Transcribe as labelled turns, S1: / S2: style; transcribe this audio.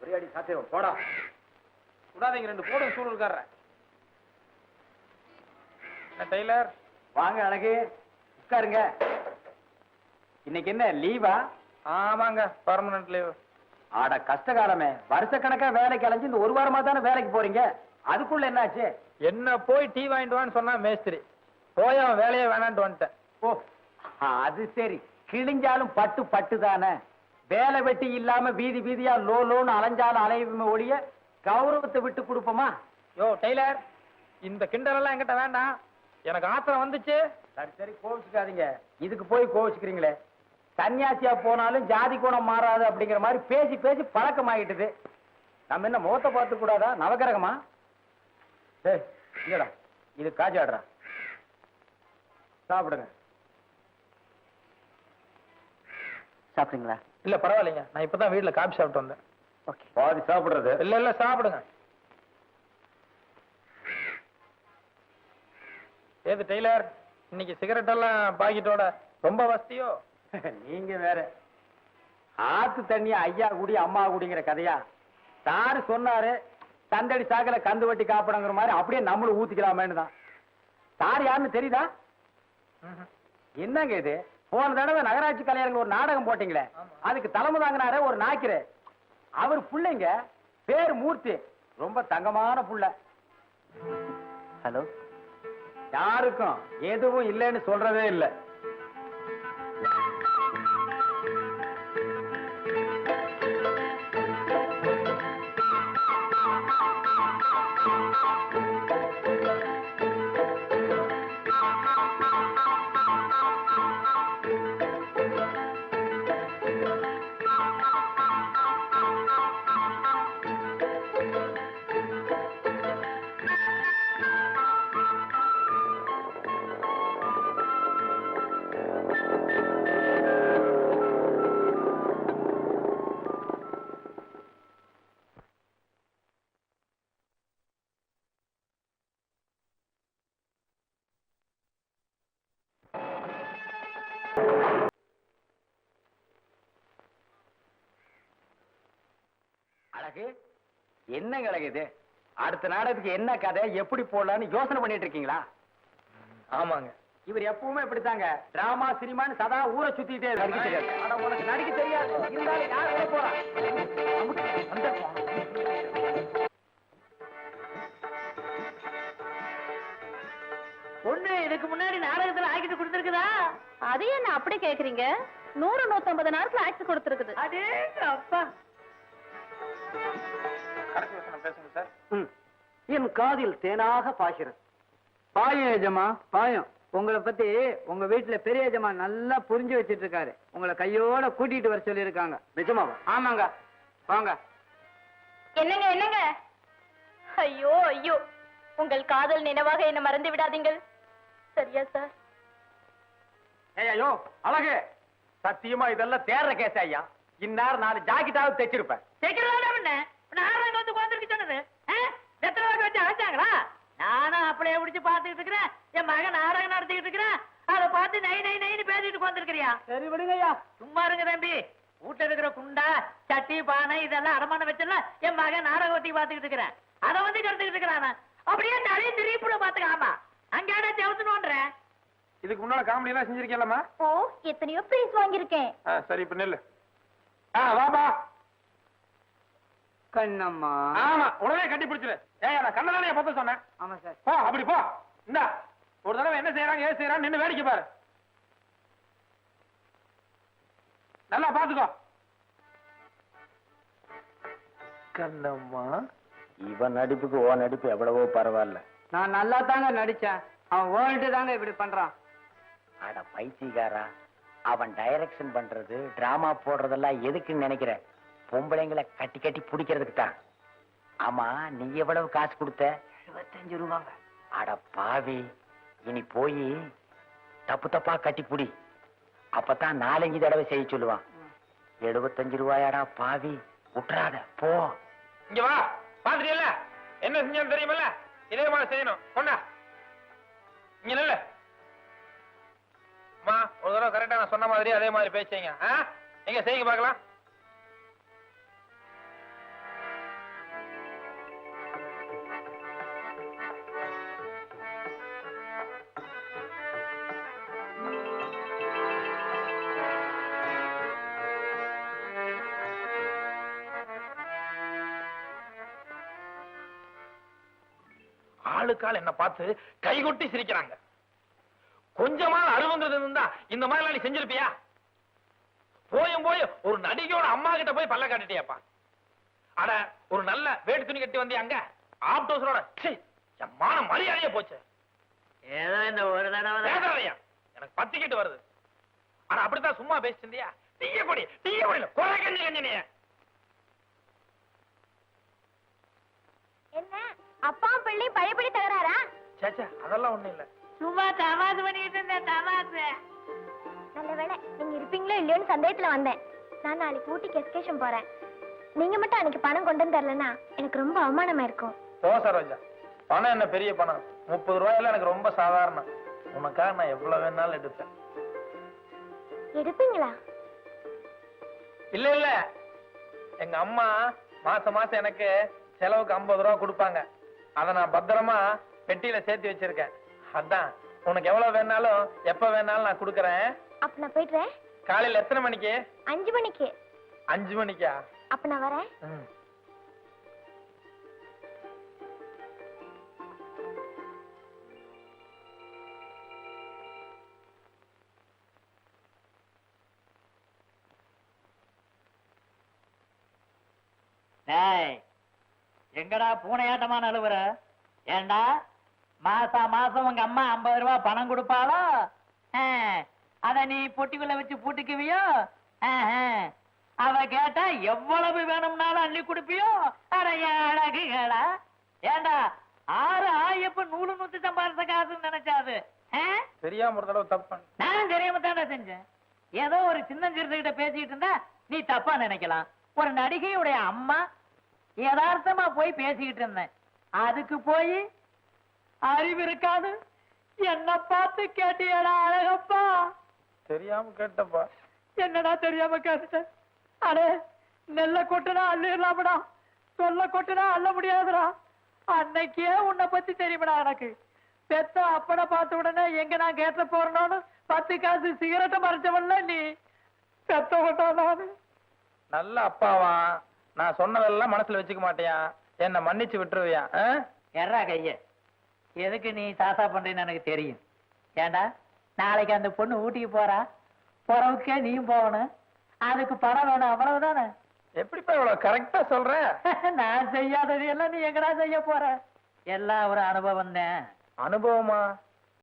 S1: ஒரே அடி சாத்தியம் போடா.
S2: விடாதீங்க, 2 போடும் சூழல்காரன். டெய்லர்
S1: வாங்க அழகு, உட்காருங்க. இன்னைக்கு என்ன லீவா?
S2: ஆமாங்க, பர்மனன்ட் லீவ்.
S1: ஆட கஷ்டகாலமே, வருஷக்கணக்கா வேலைக்கு அலைஞ்சு இந்த ஒரு வாரமா தானே வேலைக்கு போறீங்க. அதுக்குள்ள என்னாச்சு?
S2: என்ன போய் டீ வாங்கிட்டு வான்னு சொன்னா மேஸ்திரி, போய் அவன் வேலையே வேணான்ட்டு வந்துட்டேன்.
S1: ஓ அது சரி. கிழிஞ்சாலும் பட்டு பட்டு தானே. வேலை வெட்டி இல்லாம வீதி வீதியா லோன்னு அலைஞ்சாலும் அலையுமே ஒழிய கௌரவத்தை விட்டு கொடுப்போமா?
S2: யோ டெய்லர், இந்த கிண்டல் எல்லாம் என்கிட்ட வேண்டாம். எனக்கு ஆத்திரம் வந்துச்சு.
S1: சரி சரி, கோவிச்சுக்காதீங்க. இதுக்கு போய் கோவிச்சுக்கிறீங்களே. சன்னியாசியா போனாலும் ஜாதி குணம் மாறாது அப்படிங்கிற மாதிரி பேசி பேசி பழக்கமாயிட்டுது. நம்ம என்ன முகத்தை பார்த்து கூடாதா? நவகிரகமா? ஏய் இல்லடா, இது காஜாடுறா, சாப்பிடுங்க. சாப்பிடுங்களா?
S2: இல்ல பரவாயில்லைங்க, நான் இப்பதான் வீட்டுல காபி சாப்பிட்டு வந்தேன்.
S1: ஓகே, பாதி சாப்பிடுறது.
S2: இல்ல சாப்பிடுங்க. ஏது டெய்லர், இன்னைக்கு சிகரெட் எல்லாம் பாக்கெட்டோட ரொம்ப வசதியோ?
S1: நீங்க வேற. ஆத்து தண்ணி ஐயா குடி அம்மா குடிங்கிற கதையா? சாரு சொன்னாரு, தந்தடி சாக்கல கந்து வட்டி காப்பிடங்கிற மாதிரி அப்படியே நம்மளும் ஊத்திக்கலாமேன்னு தான். சார் யாருன்னு தெரியுதா? என்னங்க இது? போன தடவை நகராட்சி கலைஞர்கள் ஒரு நாடகம் போட்டீங்களே, அதுக்கு தலைமை தாங்கினாரு ஒரு நாய்க்கிற. அவர் புள்ளைங்க பேர் மூர்த்தி, ரொம்ப தங்கமான புள்ள. ஹலோ, யாருக்கும் எதுவும் இல்லைன்னு சொல்றதே இல்லை. என்ன கிடக்குது? அடுத்த நாடகத்துக்கு என்ன கதை, எப்படி போடலான்னு யோசனை பண்ணிட்டு இருக்கீங்களா?
S2: ஆமாங்க.
S1: இவர் எப்பவுமே இப்படித்தாங்க, டிராமா சினிமான்னு சதா ஊரை சுத்திட்டே இருக்காரு. உனக்கு நடிக்க தெரியாது, இருந்தாலும் யார் உள்ள போறா?
S3: பொண்ணு இதுக்கு முன்னாடி நாடகத்துல ஆக்கிட்டு கொடுத்துருக்குதா? அதையே என்ன அப்படி கேக்குறீங்க? 100-150 நாட்கள் ஆக்ட் கொடுத்துருக்குது. அதே அப்பா.
S2: பேசுங்க சார்.
S1: என் காதில் தேனாக பாய்கிறது.
S4: பாயம் எஜமா, பாயம். உங்களை பத்தி உங்க வீட்டுல பெரிய எஜமா நல்லா புரிஞ்சு வச்சிட்டு இருக்காரு. உங்களை கையோட கூட்டிட்டு வர சொல்லி இருக்காங்க.
S1: நிஜமாவா?
S4: ஆமாங்க, வாங்க.
S3: என்னங்க என்னங்க? ஐயோ ஐயோ, உங்கள் காதல் நினைவாக என்ன மறந்து விடாதீங்கள். சரியா சார்?
S1: ஐயோ அழகு, சத்தியமா இதெல்லாம் தேர்ற கேஸ் ஐயா. இந்நேரம் 4 ஜாக்கெட்டாவது தைச்சிருப்பேன்.
S3: நானும் அப்படியே பிடிச்சு பாத்துக்கிட்டு இருக்கிறேன். என் மகன் நாடகம் நடத்திக்கிட்டு இருக்கிறேன். அதை பார்த்து நை நை நைன்னு பேசிட்டு உட்காந்துருக்கிறியா?
S1: சரி விடுங்க ஐயா.
S3: சும்மா இருங்க தம்பி. வீட்டுல இருக்கிற குண்டா சட்டி பானை இதெல்லாம் அடமான வச்சல என் மகன் நாடகம் ஒத்தி பாத்துக்கிட்டு இருக்கிறேன். அதை வந்து கருத்துக்கிட்டு இருக்கிறான். அப்படியே நிறைய திருப்பிட பாத்துக்காமா அங்கேட செவத்துணுன்றேன்.
S2: இதுக்கு முன்னால காமெடி எல்லாம் செஞ்சிருக்கேன்லமா?
S3: ஓ, எத்தனையோ பிரைஸ் வாங்கியிருக்கேன்.
S2: சரி, இப்ப நெல்லு. வாபா
S4: கண்ணம்மா.
S2: ஆமா, உடனே கட்டி பிடிச்சிரு. ஏன் நான் கண்ணதானே பத்த சொன்னேன்?
S4: ஆமா சார்.
S2: போ, அப்படி போ. இந்தா ஒரு தடவை என்ன செய்யறாங்க ஏது செய்யறான்னு நின்னு வேடிக்கை பாரு. நல்லா பாத்துக்கோ. கண்ணம்மா,
S1: இவன் நடிப்புக்கு ஓ நடிப்பு எவ்வளவோ பரவாயில்ல.
S4: நான் நல்லா தாங்க நடிச்சேன். அவன் ஓல்ட்டு தாங்க இப்படி பண்றான்.
S1: அட பைத்தியக்காரா, அவன் டைரக்ஷன் பண்றது டிராமா போடுறதெல்லாம் எதுக்குன்னு நினைக்கிற? பொம்பளைங்களை கட்டி கட்டி பிடிக்கிறதுக்கு தான். ஆமா, நீ எவ்வளவு காசு கொடுத்த?
S4: 75 ரூபாங்க.
S1: அட பாவி, இனி போய் தப்பு தப்பா கட்டி புடி. அப்பதான் 4-5 தடவை செய்ய சொல்லுவான். 75 ரூபாயாடா பாவி, விட்டுறாத போ.
S2: இங்க வா, பாத்துட்டியல்ல என்ன செஞ்சு தெரியுமல்ல? இதே மாதிரி செய்யணும். கொண்டா இங்க நல்ல அம்மா, ஒரு தடவை கரெக்டா நான் சொன்ன மாதிரி அதே மாதிரி பேசுங்க. நீங்க செய்யுங்க பாக்கலாம். ஆளுக்கால் என்ன பார்த்து கைகொட்டி சிரிக்கிறாங்க. கொஞ்சமா அருவங்கிறது இருந்தா இந்த மாதிரி நீ செஞ்சிருப்பியா? போய் ஒரு நடிகையோட அம்மா கிட்ட போய் பல்ல காட்டிட்டியாப்பா. அட ஒரு நல்ல வேட்டு துணி கட்டி வந்தியா அங்க ஆப்டோஸரோட மான மரியாதையே போச்சு.
S3: ஏதோ இந்த ஒரு தடவை
S2: எனக்கு பத்திக்கிட்டு வருது. ஆனா அப்படித்தான் சும்மா பேசிட்டியா? டீய கொடியில குறை கஞ்சி கஞ்சினிய.
S5: என்ன அப்பா பிள்ளை பழையபடி தகராறா?
S2: சேச்சா அதெல்லாம் ஒண்ணும் இல்ல.
S3: சும்மா தமாசு பண்ணிட்டு இருந்தேன் தமாசு.
S5: நல்ல வேளை நீங்க இருப்பீங்களோ இல்லையோன்னு சந்தேகத்துல வந்தேன். நான் நாளைக்கு ஊட்டிக்கு எஸ்கேஷன் போறேன். நீங்க மட்டும் அன்னைக்கு பணம் கொண்டு வந்து தரலன்னா எனக்கு ரொம்ப அவமானமா இருக்கும்.
S2: போ சரோஜா, பணம் என்ன பெரிய பணம்? 30 ரூபாயில எனக்கு ரொம்ப சாதாரணம். உனக்காக நான் எவ்வளவு வேணாலும் எடுப்பேன்.
S5: எடுப்பீங்களா?
S2: இல்ல எங்க அம்மா மாசம் எனக்கு செலவுக்கு 50 ரூபா கொடுப்பாங்க. அத நான் பத்திரமா பெட்டியில சேர்த்து வச்சிருக்கேன். அதான் உனக்கு எவ்வளவு வேணாலும் எப்ப வேணாலும் நான் கொடுக்கறேன்.
S5: அப்ப நான் போயிடுறேன்.
S2: காலையில எத்தனை மணிக்கு?
S5: 5 மணிக்கு.
S2: 5 மணிக்கா?
S5: அப்ப நான் வரேன்.
S3: எங்கடா பூனையாட்டமா நழுவுற? ஏண்டா மாசம் உங்க அம்மா 50 ரூபாய் பணம் கொடுப்பாளோ? அத நீ பொட்டிக்குள்ள வச்சு பூட்டிக்குவியோ? அவ கேட்டா எவ்வளவு வேணும்னாலும் அள்ளி கொடுப்பியோ? அழகுகளா? ஏண்டா 6 ஆயப்ப 100 சம்பாதிச்ச காசுன்னு நினைச்சாது.
S2: தெரியாம ஒரு தடவை தப்பு.
S3: நான் தெரியாம தானே செஞ்சேன். ஏதோ ஒரு சின்ன சிறுத்தைகிட்ட பேசிட்டு இருந்தா நீ தப்பா நினைக்கலாம். ஒரு நடிகையுடைய அம்மா யதார்த்தமா போய் பேசிக்கிட்டு இருந்தேன். அதுக்கு போய் அறிவு இருக்காது என்ன பார்த்து கேட்டியடா அழகப்பா?
S2: தெரியாம கேட்டப்பா.
S3: என்னடா தெரியாம கேட்டுட்டேன்? அடே நெல்ல கொட்டுனா அள்ளிடலாமடா, சொல்ல கொட்டுனா அள்ள முடியாதுடா. அன்னைக்கே உன்னை பத்தி தெரியுமடா எனக்கு. பெத்த அப்பனை பார்த்த உடனே எங்க நான் கேட்ட போறேன்னு 10 காசு சிகரெட்டை மறைச்சவன்ல நீ. பெத்த விட்டான்.
S2: நல்ல அப்பாவா? நான் சொன்னதெல்லாம் மனசுல வச்சுக்க மாட்டியா? என்ன மன்னிச்சு விட்டுருவியா?
S3: எறா கைய எதுக்கு நீ தாசா பண்றேன்னு எனக்கு தெரியும். ஏண்டா நாளைக்கு அந்த பொண்ணு ஊட்டிக்கு போறா, பொறவுக்கே நீயும் போகணும். அதுக்கு பணம் வேணும், அவ்வளவுதானே?
S2: எப்படிப்பா இவ்வளவு கரெக்டா சொல்ற?
S3: நான் செய்யாதது எல்லாம் நீ எங்கடா செய்ய போற? எல்லாம் ஒரு அனுபவம் தான்.
S2: அனுபவமா?